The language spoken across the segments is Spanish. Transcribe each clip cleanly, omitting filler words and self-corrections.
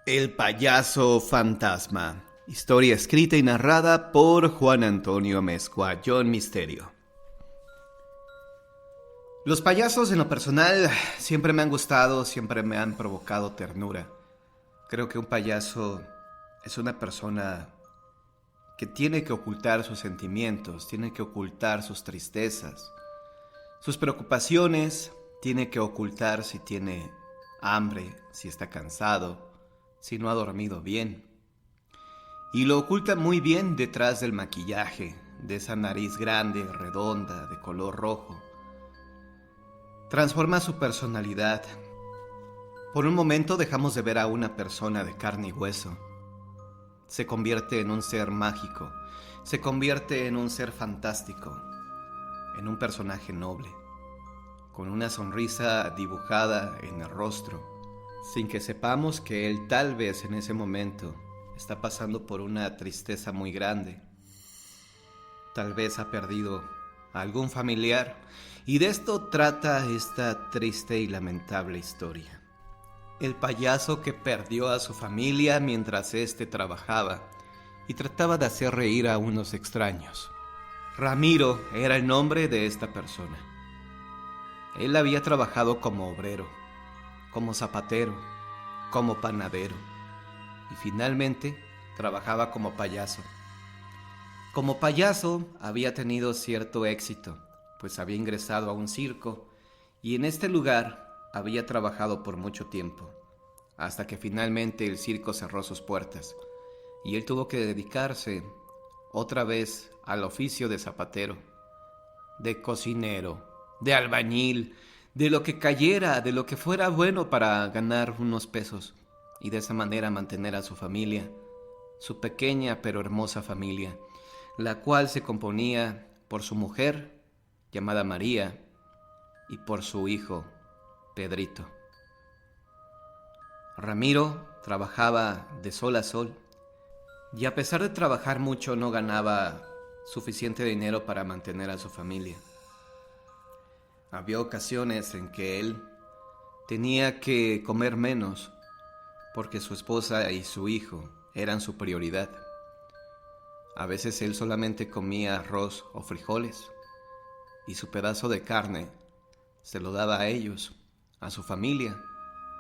El payaso fantasma. Historia escrita y narrada por Juan Antonio Amezcua, John Misterio. Los payasos en lo personal siempre me han gustado, siempre me han provocado ternura. Creo que un payaso es una persona que tiene que ocultar sus sentimientos, tiene que ocultar sus tristezas, sus preocupaciones, tiene que ocultar si tiene hambre, si está cansado, si no ha dormido bien. Y lo oculta muy bien detrás del maquillaje, de esa nariz grande, redonda, de color rojo. Transforma su personalidad. Por un momento dejamos de ver a una persona de carne y hueso. Se convierte en un ser mágico, se convierte en un ser fantástico, en un personaje noble, con una sonrisa dibujada en el rostro, sin que sepamos que él tal vez en ese momento está pasando por una tristeza muy grande. Tal vez ha perdido a algún familiar, y de esto trata esta triste y lamentable historia. El payaso que perdió a su familia mientras éste trabajaba y trataba de hacer reír a unos extraños. Ramiro era el nombre de esta persona. Él había trabajado como obrero, como zapatero, como panadero y finalmente trabajaba como payaso. Como payaso había tenido cierto éxito, pues había ingresado a un circo y en este lugar había trabajado por mucho tiempo, hasta que finalmente el circo cerró sus puertas y él tuvo que dedicarse otra vez al oficio de zapatero, de cocinero, de albañil, de lo que cayera, de lo que fuera bueno para ganar unos pesos y de esa manera mantener a su familia, su pequeña pero hermosa familia, la cual se componía por su mujer, llamada María, y por su hijo, Pedrito. Ramiro trabajaba de sol a sol y a pesar de trabajar mucho no ganaba suficiente dinero para mantener a su familia. Había ocasiones en que él tenía que comer menos porque su esposa y su hijo eran su prioridad. A veces él solamente comía arroz o frijoles y su pedazo de carne se lo daba a ellos, a su familia,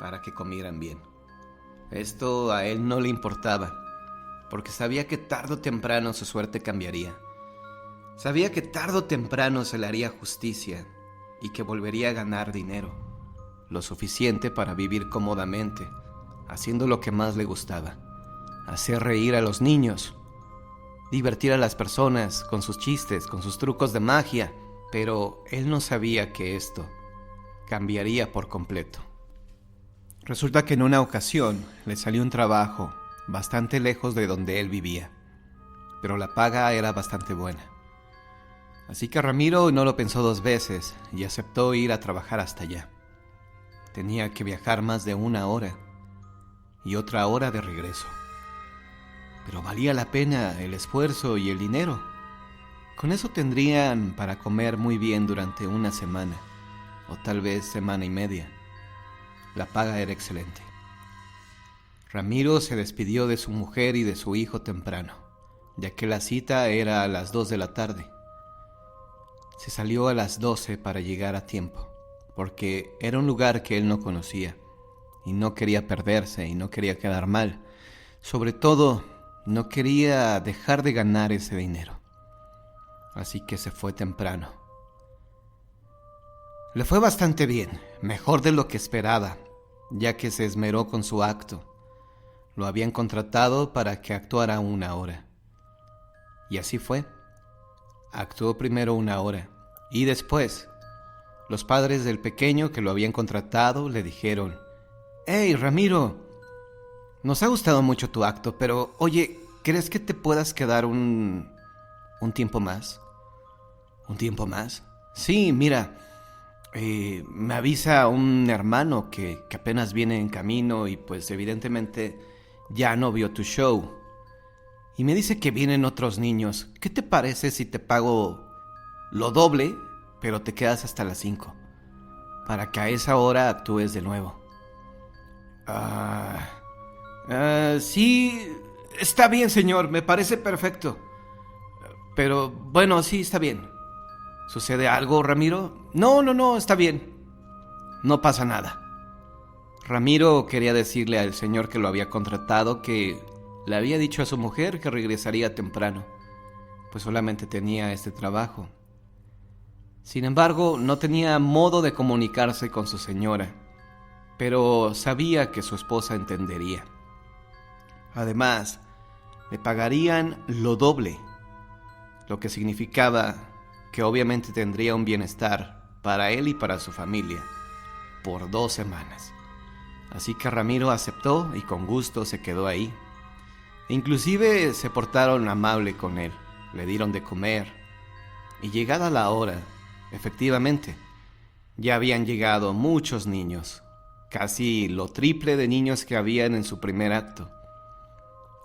para que comieran bien. Esto a él no le importaba, porque sabía que tarde o temprano su suerte cambiaría. Sabía que tarde o temprano se le haría justicia y que volvería a ganar dinero, lo suficiente para vivir cómodamente, haciendo lo que más le gustaba, hacer reír a los niños, divertir a las personas con sus chistes, con sus trucos de magia, pero él no sabía que esto cambiaría por completo. Resulta que en una ocasión le salió un trabajo bastante lejos de donde él vivía, pero la paga era bastante buena. Así que Ramiro no lo pensó dos veces y aceptó ir a trabajar hasta allá. Tenía que viajar más de 1 hora y otra hora de regreso. Pero valía la pena el esfuerzo y el dinero. Con eso tendrían para comer muy bien durante una semana, o tal vez semana y media. La paga era excelente. Ramiro se despidió de su mujer y de su hijo temprano, ya que la cita era a las 2 de la tarde. Se salió a las 12 para llegar a tiempo, porque era un lugar que él no conocía, y no quería perderse y no quería quedar mal. Sobre todo, no quería dejar de ganar ese dinero. Así que se fue temprano. Le fue bastante bien, mejor de lo que esperaba, ya que se esmeró con su acto. Lo habían contratado para que actuara 1 hora. Y así fue. Actuó primero 1 hora y después los padres del pequeño que lo habían contratado le dijeron: «Hey, Ramiro, nos ha gustado mucho tu acto, pero oye, ¿crees que te puedas quedar un tiempo más?» ¿Un tiempo más? Sí, mira, me avisa un hermano que apenas viene en camino y pues evidentemente ya no vio tu show. Y me dice que vienen otros niños. ¿Qué te parece si te pago lo doble, pero te quedas hasta las 5? Para que a esa hora actúes de nuevo. Sí, está bien, señor, me parece perfecto. Pero bueno, sí, está bien. ¿Sucede algo, Ramiro? No, está bien. No pasa nada. Ramiro quería decirle al señor que lo había contratado que le había dicho a su mujer que regresaría temprano, pues solamente tenía este trabajo. Sin embargo, no tenía modo de comunicarse con su señora, pero sabía que su esposa entendería. Además, le pagarían lo doble, lo que significaba que obviamente tendría un bienestar para él y para su familia por 2 semanas. Así que Ramiro aceptó y con gusto se quedó ahí. Inclusive se portaron amable con él, le dieron de comer. Y llegada la hora, efectivamente, ya habían llegado muchos niños, casi lo triple de niños que habían en su primer acto.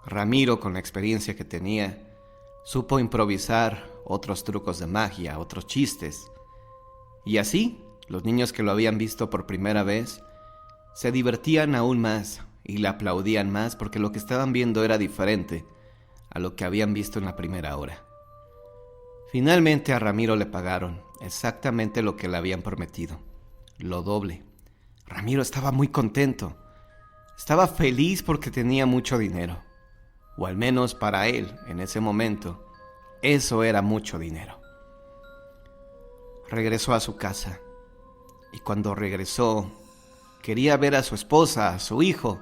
Ramiro, con la experiencia que tenía, supo improvisar otros trucos de magia, otros chistes. Y así, los niños que lo habían visto por primera vez se divertían aún más y le aplaudían más porque lo que estaban viendo era diferente a lo que habían visto en la primera hora. Finalmente a Ramiro le pagaron exactamente lo que le habían prometido, lo doble. Ramiro estaba muy contento, estaba feliz porque tenía mucho dinero, o al menos para él en ese momento, eso era mucho dinero. Regresó a su casa y cuando regresó quería ver a su esposa, a su hijo,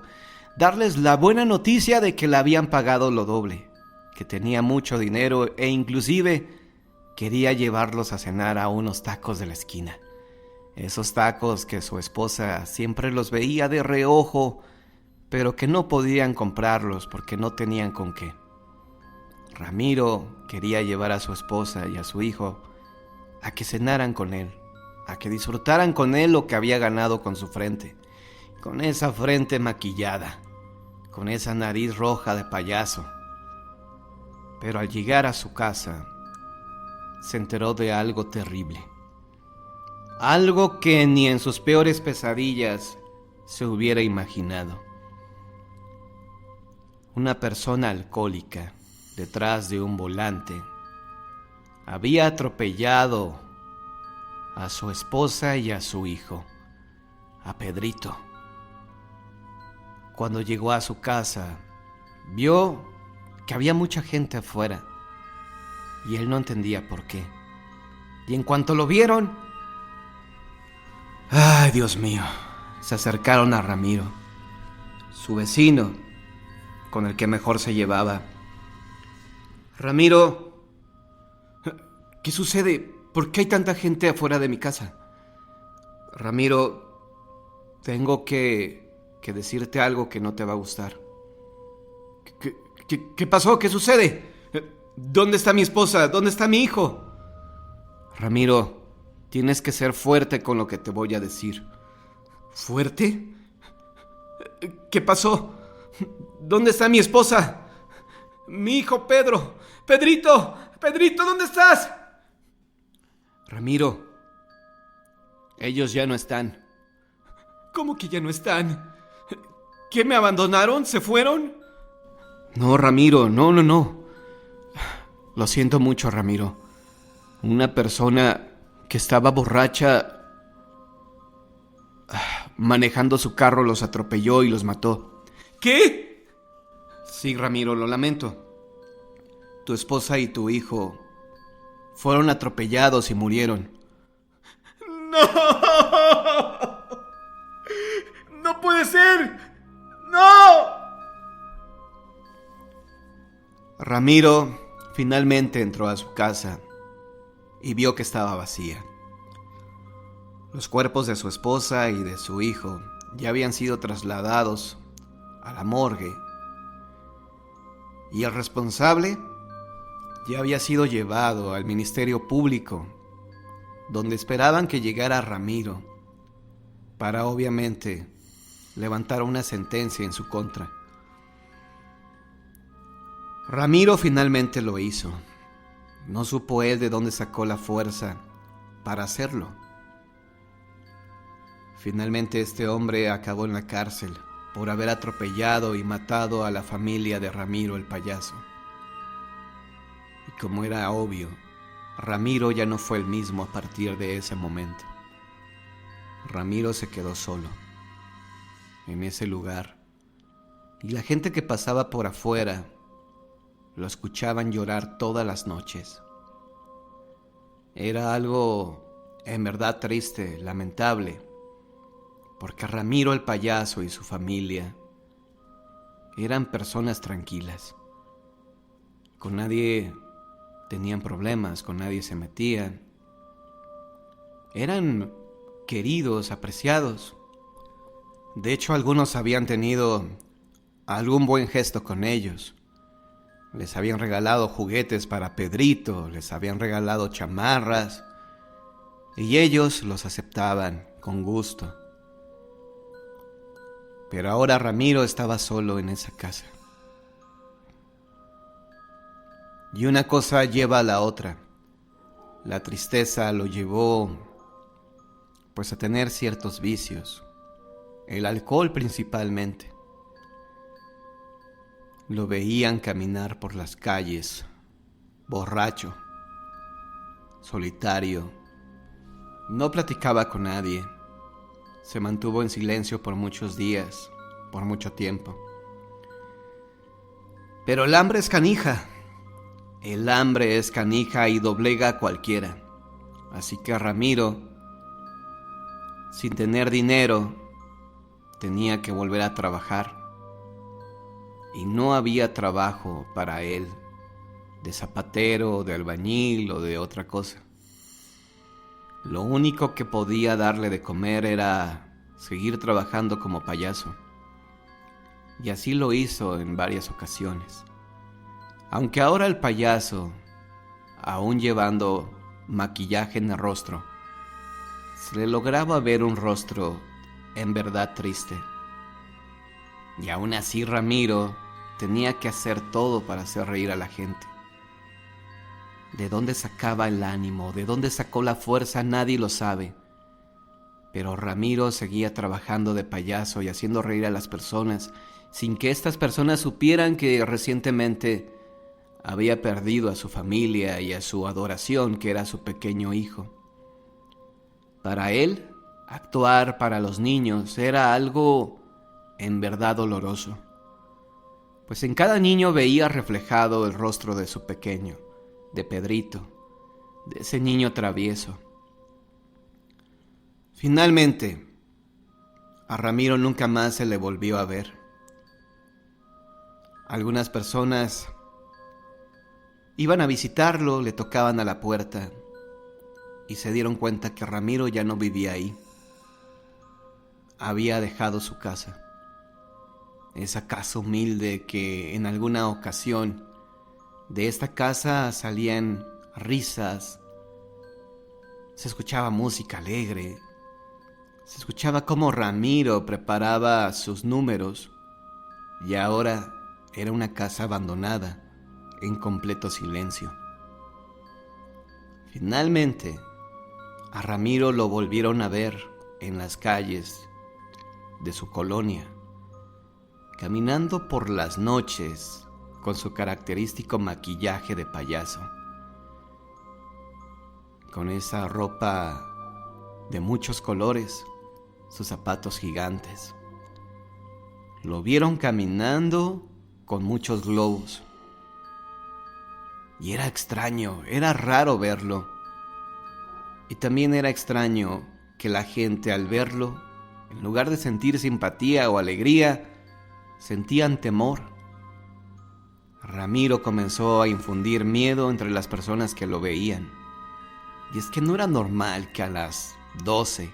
darles la buena noticia de que le habían pagado lo doble, que tenía mucho dinero e inclusive quería llevarlos a cenar a unos tacos de la esquina. Esos tacos que su esposa siempre los veía de reojo, pero que no podían comprarlos porque no tenían con qué. Ramiro quería llevar a su esposa y a su hijo a que cenaran con él, a que disfrutaran con él lo que había ganado con su frente, con esa frente maquillada, con esa nariz roja de payaso. Pero al llegar a su casa, se enteró de algo terrible. Algo que ni en sus peores pesadillas se hubiera imaginado. Una persona alcohólica, detrás de un volante, había atropellado a su esposa y a su hijo, a Pedrito. Cuando llegó a su casa, vio que había mucha gente afuera y él no entendía por qué. Y en cuanto lo vieron, ¡ay, Dios mío! Se acercaron a Ramiro, su vecino, con el que mejor se llevaba. Ramiro, ¿qué sucede? ¿Por qué hay tanta gente afuera de mi casa? Ramiro, tengo que decirte algo que no te va a gustar. ¿Qué pasó? ¿Qué sucede? ¿Dónde está mi esposa? ¿Dónde está mi hijo? Ramiro, tienes que ser fuerte con lo que te voy a decir. ¿Fuerte? ¿Qué pasó? ¿Dónde está mi esposa? Mi hijo Pedro. Pedrito, ¿dónde estás? Ramiro, ellos ya no están. ¿Cómo que ya no están? ¿Qué, me abandonaron? ¿Se fueron? No, Ramiro, no. Lo siento mucho, Ramiro. Una persona que estaba borracha manejando su carro los atropelló y los mató. ¿Qué? Sí, Ramiro, lo lamento. Tu esposa y tu hijo fueron atropellados y murieron. ¡No! ¡No puede ser! ¡No! Ramiro finalmente entró a su casa y vio que estaba vacía. Los cuerpos de su esposa y de su hijo ya habían sido trasladados a la morgue y el responsable ya había sido llevado al Ministerio Público, donde esperaban que llegara Ramiro para obviamente levantar una sentencia en su contra. Ramiro finalmente lo hizo. No supo él de dónde sacó la fuerza para hacerlo. Finalmente este hombre acabó en la cárcel por haber atropellado y matado a la familia de Ramiro el payaso. Y como era obvio, Ramiro ya no fue el mismo a partir de ese momento. Ramiro se quedó solo en ese lugar, y la gente que pasaba por afuera lo escuchaban llorar todas las noches. Era algo en verdad triste, lamentable, porque Ramiro el payaso y su familia eran personas tranquilas. Con nadie tenían problemas, con nadie se metían. Eran queridos, apreciados. De hecho, algunos habían tenido algún buen gesto con ellos. Les habían regalado juguetes para Pedrito, les habían regalado chamarras, y ellos los aceptaban con gusto. Pero ahora Ramiro estaba solo en esa casa. Y una cosa lleva a la otra. La tristeza lo llevó, pues, a tener ciertos vicios. El alcohol principalmente. Lo veían caminar por las calles, borracho, solitario. No platicaba con nadie. Se mantuvo en silencio por muchos días, por mucho tiempo. Pero el hambre es canija. El hambre es canija y doblega a cualquiera. Así que Ramiro, sin tener dinero, tenía que volver a trabajar. Y no había trabajo para él, de zapatero, de albañil o de otra cosa. Lo único que podía darle de comer era seguir trabajando como payaso. Y así lo hizo en varias ocasiones. Aunque ahora el payaso, aún llevando maquillaje en el rostro, se le lograba ver un rostro en verdad triste. Y aún así Ramiro tenía que hacer todo para hacer reír a la gente. ¿De dónde sacaba el ánimo? ¿De dónde sacó la fuerza? Nadie lo sabe. Pero Ramiro seguía trabajando de payaso y haciendo reír a las personas, sin que estas personas supieran que recientemente había perdido a su familia y a su adoración, que era su pequeño hijo. Para él, actuar para los niños era algo en verdad doloroso, pues en cada niño veía reflejado el rostro de su pequeño, de Pedrito, de ese niño travieso. Finalmente, a Ramiro nunca más se le volvió a ver. Algunas personas iban a visitarlo, le tocaban a la puerta y se dieron cuenta que Ramiro ya no vivía ahí. Había dejado su casa. Esa casa humilde que en alguna ocasión de esta casa salían risas, se escuchaba música alegre, se escuchaba cómo Ramiro preparaba sus números, y ahora era una casa abandonada, en completo silencio. Finalmente, a Ramiro lo volvieron a ver en las calles de su colonia, caminando por las noches con su característico maquillaje de payaso, con esa ropa de muchos colores, sus zapatos gigantes. Lo vieron caminando con muchos globos. Y era extraño, era raro verlo. Y también era extraño que la gente al verlo, en lugar de sentir simpatía o alegría, sentían temor. Ramiro comenzó a infundir miedo entre las personas que lo veían. Y es que no era normal que a las 12,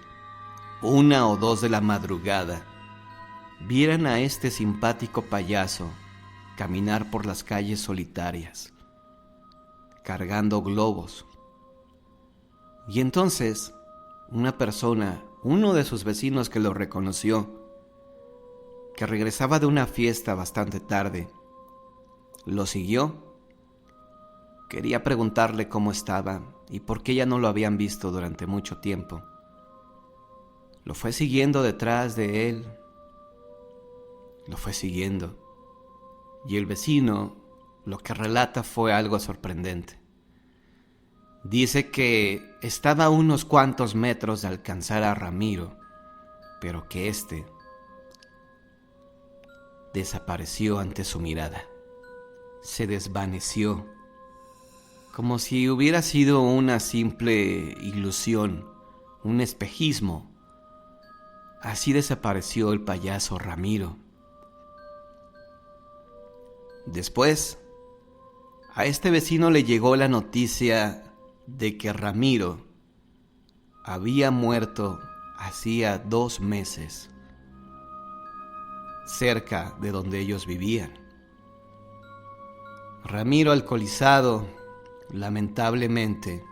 1 o 2 de la madrugada, vieran a este simpático payaso caminar por las calles solitarias, cargando globos. Y entonces, una persona, uno de sus vecinos que lo reconoció, que regresaba de una fiesta bastante tarde, lo siguió. Quería preguntarle cómo estaba y por qué ya no lo habían visto durante mucho tiempo. Lo fue siguiendo detrás de él lo fue siguiendo. Y el vecino lo que relata fue algo sorprendente. Dice que estaba a unos cuantos metros de alcanzar a Ramiro, pero que éste desapareció ante su mirada. Se desvaneció, como si hubiera sido una simple ilusión, un espejismo. Así desapareció el payaso Ramiro. Después, a este vecino le llegó la noticia de que Ramiro había muerto hacía 2 meses, cerca de donde ellos vivían. Ramiro, alcoholizado, lamentablemente,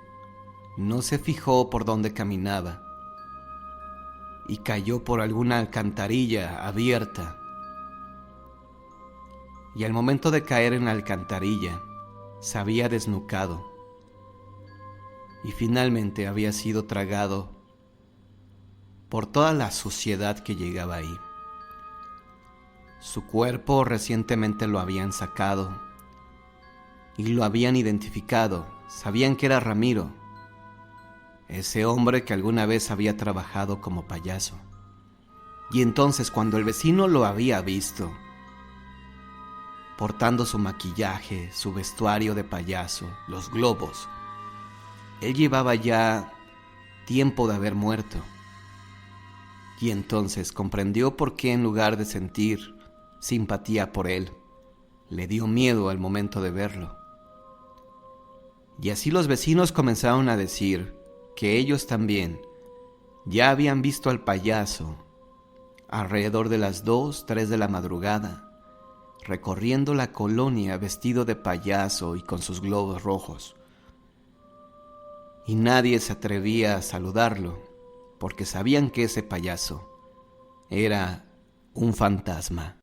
no se fijó por dónde caminaba y cayó por alguna alcantarilla abierta. Y al momento de caer en la alcantarilla, se había desnucado y finalmente había sido tragado por toda la suciedad que llegaba ahí. Su cuerpo recientemente lo habían sacado y lo habían identificado. Sabían que era Ramiro, ese hombre que alguna vez había trabajado como payaso. Y entonces, cuando el vecino lo había visto, portando su maquillaje, su vestuario de payaso, los globos, él llevaba ya tiempo de haber muerto. Y entonces comprendió por qué, en lugar de sentir simpatía por él, le dio miedo al momento de verlo. Y así los vecinos comenzaron a decir que ellos también ya habían visto al payaso alrededor de las 2, 3 de la madrugada, recorriendo la colonia vestido de payaso y con sus globos rojos. Y nadie se atrevía a saludarlo, porque sabían que ese payaso era un fantasma.